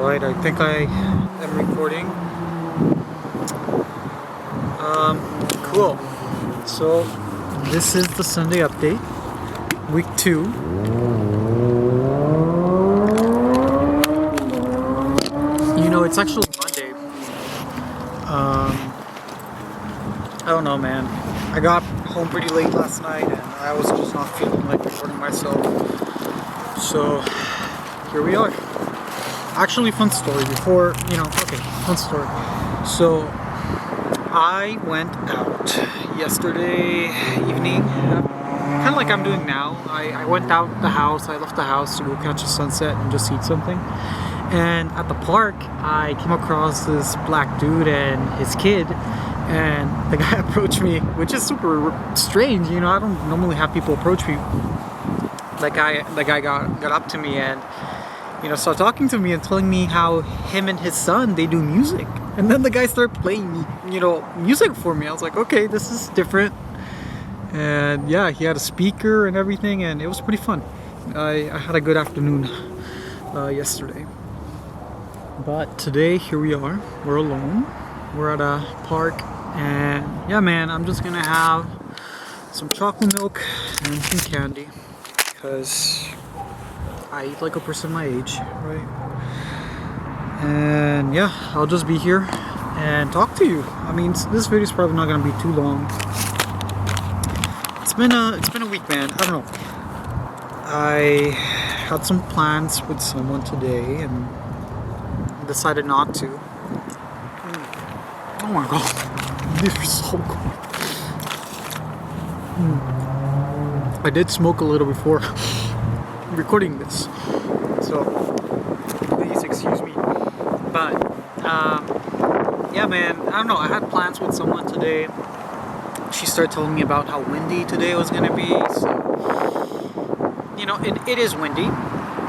Alright, I think I am recording. Cool. So, this is the Sunday update, week 2. You know, it's actually Monday. I don't know, man. I got home pretty late last night and I was just not feeling like recording myself. So, here we are. Actually, fun story before, fun story. So, I went out yesterday evening, kind of like I'm doing now. I went out the house, I left the house to go catch a sunset and just eat something. And at the park, I came across this black dude and his kid. And the guy approached me, which is super strange, I don't normally have people approach me. The guy got up to me and started talking to me and telling me how him and his son, they do music. And then the guy started playing music for me. I was like, okay, this is different. And yeah, he had a speaker and everything, and it was pretty fun. I had a good afternoon yesterday. But today, here we are. We're alone. We're at a park. And yeah, man, I'm just gonna have some chocolate milk and some candy. Because I eat like a person my age, right? And yeah, I'll just be here and talk to you. I mean, this video is probably not gonna be too long. It's been a week, man. I don't know. I had some plans with someone today and decided not to. Oh my god, these are so cool. I did smoke a little before recording this, so please excuse me. But yeah, man, I don't know. I had plans with someone today. She started telling me about how windy today was gonna be. So it is windy,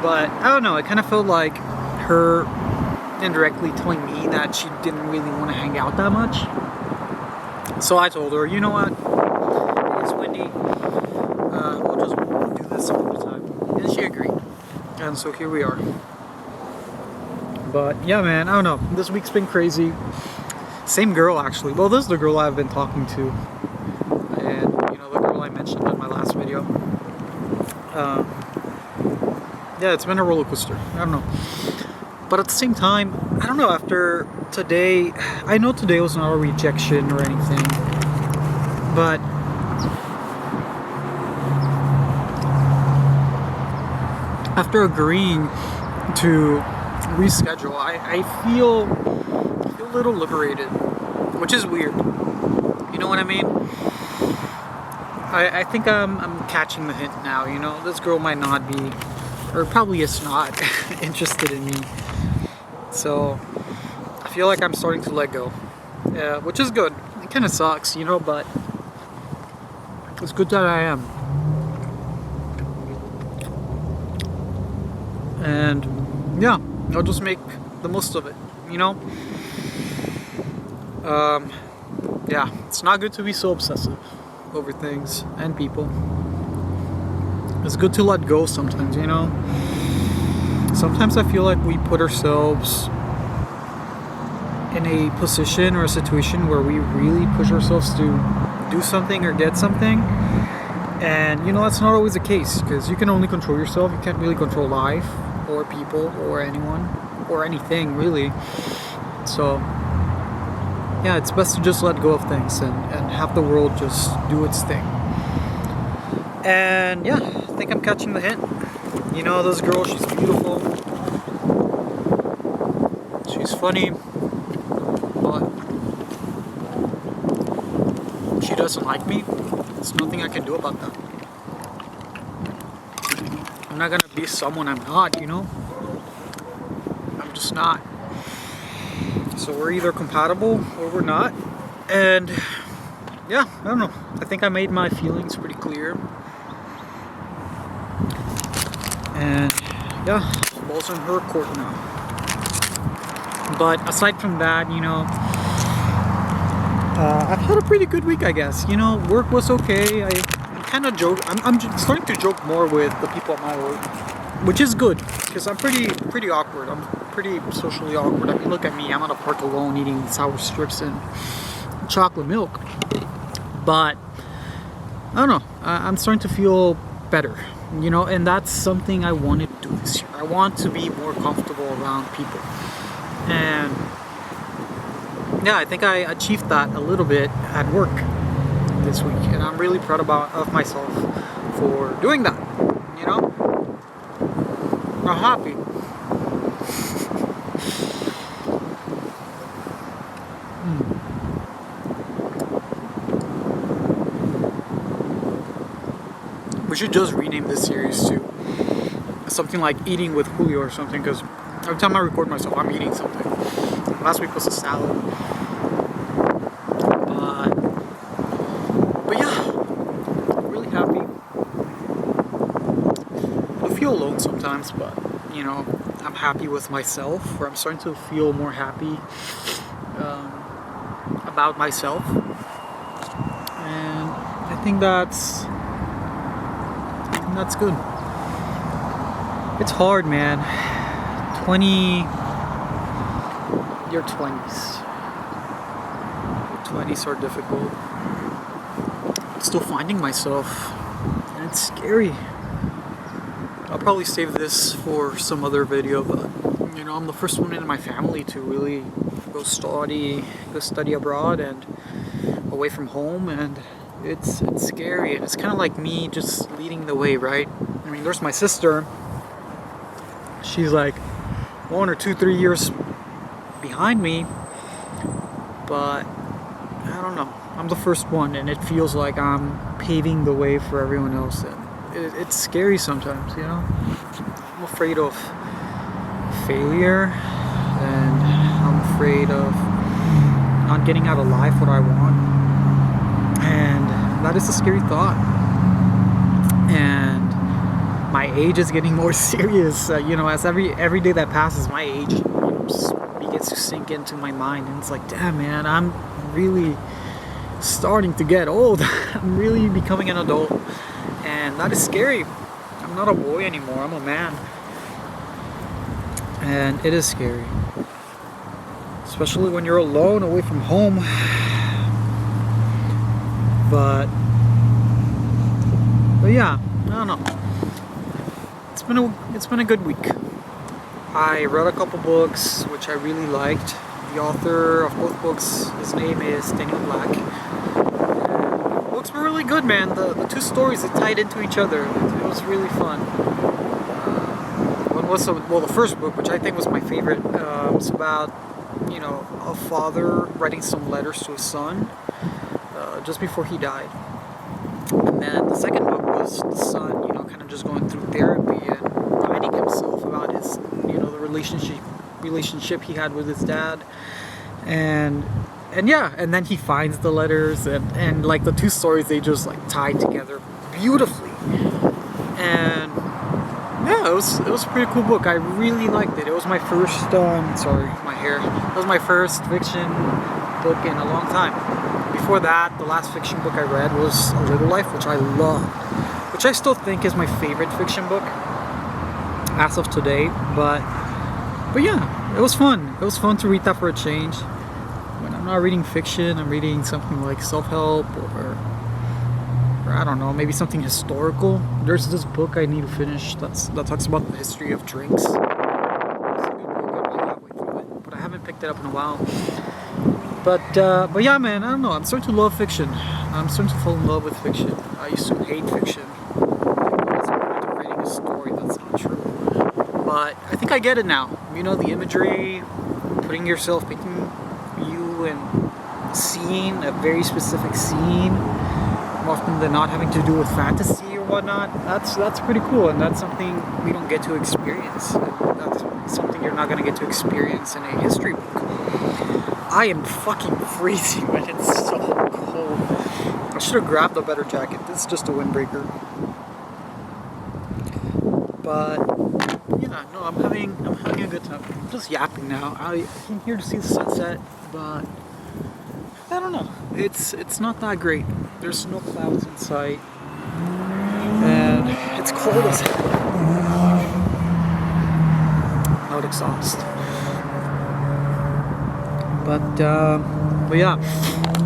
but I don't know. I kind of felt like her indirectly telling me that she didn't really want to hang out that much. So I told her, you know what? It's windy. We'll just do this all the time. And she agreed. And so here we are. But yeah, man, I don't know. This week's been crazy. Same girl, actually. Well, this is the girl I've been talking to. And, the girl I mentioned in my last video. Yeah, it's been a roller coaster. I don't know. But at the same time, I don't know, after today, I know today was not a rejection or anything. But after agreeing to reschedule, I feel a little liberated, which is weird. You know what I mean? I think I'm catching the hint now. This girl might not be, or probably is not interested in me. So I feel like I'm starting to let go, which is good. It kind of sucks, but it's good that I am. And yeah, I'll just make the most of it, yeah, it's not good to be so obsessive over things and people. It's good to let go sometimes, Sometimes I feel like we put ourselves in a position or a situation where we really push ourselves to do something or get something. And, that's not always the case, because you can only control yourself. You can't really control life or people or anyone or anything, really. So, yeah, it's best to just let go of things and have the world just do its thing. And, yeah, I think I'm catching the hint. This girl, she's beautiful. She's funny. But she doesn't like me. There's nothing I can do about that. I'm not gonna be someone I'm not, I'm just not. So we're either compatible or we're not. And yeah, I don't know. I think I made my feelings pretty clear. And yeah, ball's in her court now. But aside from that, I've had a pretty good week, I guess. Work was okay. I kind of joke. I'm starting to joke more with the people at my work. which is good because I'm pretty awkward. I'm pretty socially awkward. I mean, look at me. I'm at a park alone eating sour strips and chocolate milk. But I don't know. I'm starting to feel better, you know, and that's something I wanted to do this year. I want to be more comfortable around people, and yeah, I think I achieved that a little bit at work this week, and I'm really proud of myself for doing that. You know, I'm happy. We should just rename this series to something like Eating with Julio or something, because every time I record myself, I'm eating something. Last week was a salad. But yeah, I'm really happy. I feel alone sometimes, but you know, I'm happy with myself, or I'm starting to feel more happy about myself. And I think that's good. It's hard, man. Your 20s. Your 20s are difficult. I'm still finding myself, and it's scary. I'll probably save this for some other video, but you know, I'm the first one in my family to really go study abroad and away from home, and it's scary, and it's kind of like me just leading the way, right? I mean, there's my sister. She's like 1 or 2, 3 years behind me, but I don't know. I'm the first one, and it feels like I'm paving the way for everyone else, and it's scary sometimes, you know? I'm afraid of failure, and I'm afraid of not getting out of life what I want, and that is a scary thought. And my age is getting more serious, you know, as every day that passes, my age, you know, just begins to sink into my mind, and it's like, damn, man, I'm really starting to get old. I'm really becoming an adult, and that is scary. I'm not a boy anymore, I'm a man, and it is scary, especially when you're alone, away from home. But yeah, I don't know. It's been a good week. I read a couple books which I really liked. The author of both books, his name is Daniel Black. The books were really good, man. The two stories, they tied into each other. It was really fun. The first book, which I think was my favorite, was about, you know, a father writing some letters to his son just before he died. And then the second book was the son, you know, kind of just going through therapy and finding himself about his, you know, the relationship he had with his dad, and yeah, and then he finds the letters, and like the two stories, they just like tied together beautifully, and yeah, it was a pretty cool book. I really liked it. It was my first sorry, my hair. It was my first fiction book in a long time. Before that, the last fiction book I read was A Little Life, which I loved, which I still think is my favorite fiction book as of today. But yeah, it was fun. It was fun to read that for a change. When I'm not reading fiction, I'm reading something like self-help, or I don't know, maybe something historical. There's this book I need to finish that talks about the history of drinks. It's a good book. I'm like halfway through it, but I haven't picked it up in a while. But yeah, man, I don't know. I'm starting to love fiction. I'm starting to fall in love with fiction. I used to hate fiction. It's of reading a story that's not true. But I think I get it now. You know, the imagery, putting you in scene, a very specific scene, more often than not having to do with fantasy or whatnot. That's pretty cool, and that's something we don't get to experience. That's something you're not going to get to experience in a history book. I am fucking freezing, man. It's so cold. I should have grabbed a better jacket. This is just a windbreaker. But yeah, no, I'm having a good time. I'm just yapping now. I came here to see the sunset, but I don't know. It's not that great. There's no clouds in sight, and it's cold as hell. that exhaust. But yeah,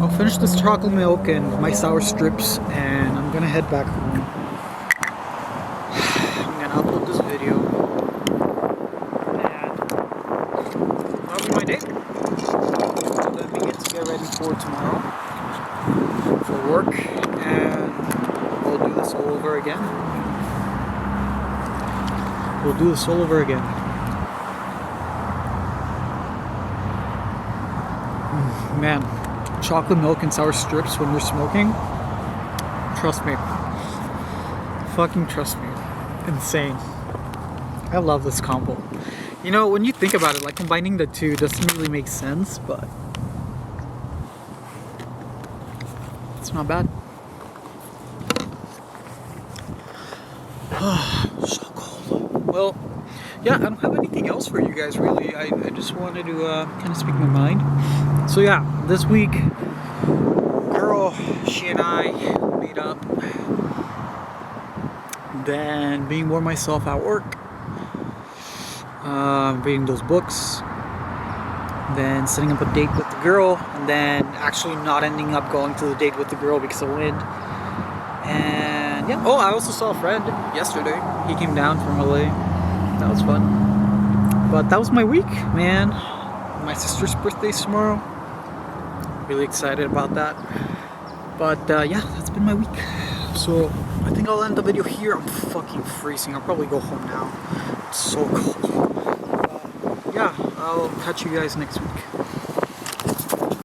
I'll finish this chocolate milk and my sour strips, and I'm gonna head back home. I'm gonna upload this video, and that'll be my day. So then we get to get ready for tomorrow for work, and we'll do this all over again. We'll do this all over again. Man, chocolate milk and sour strips when you're smoking, trust me. Fucking trust me. Insane. I love this combo. You know, when you think about it, like combining the two doesn't really make sense, but it's not bad. So cold. Well, yeah, I don't have anything else for you guys really. I just wanted to kind of speak my mind. So yeah, this week, girl, she and I made up. Then being more myself at work, reading those books, then setting up a date with the girl, and then actually not ending up going to the date with the girl because of wind. And yeah, oh, I also saw a friend yesterday. He came down from LA. That was fun. But that was my week, man. My sister's birthday's tomorrow. Really excited about that. But yeah, that's been my week. So I think I'll end the video here. I'm fucking freezing. I'll probably go home now. It's so cold. Yeah, I'll catch you guys next week.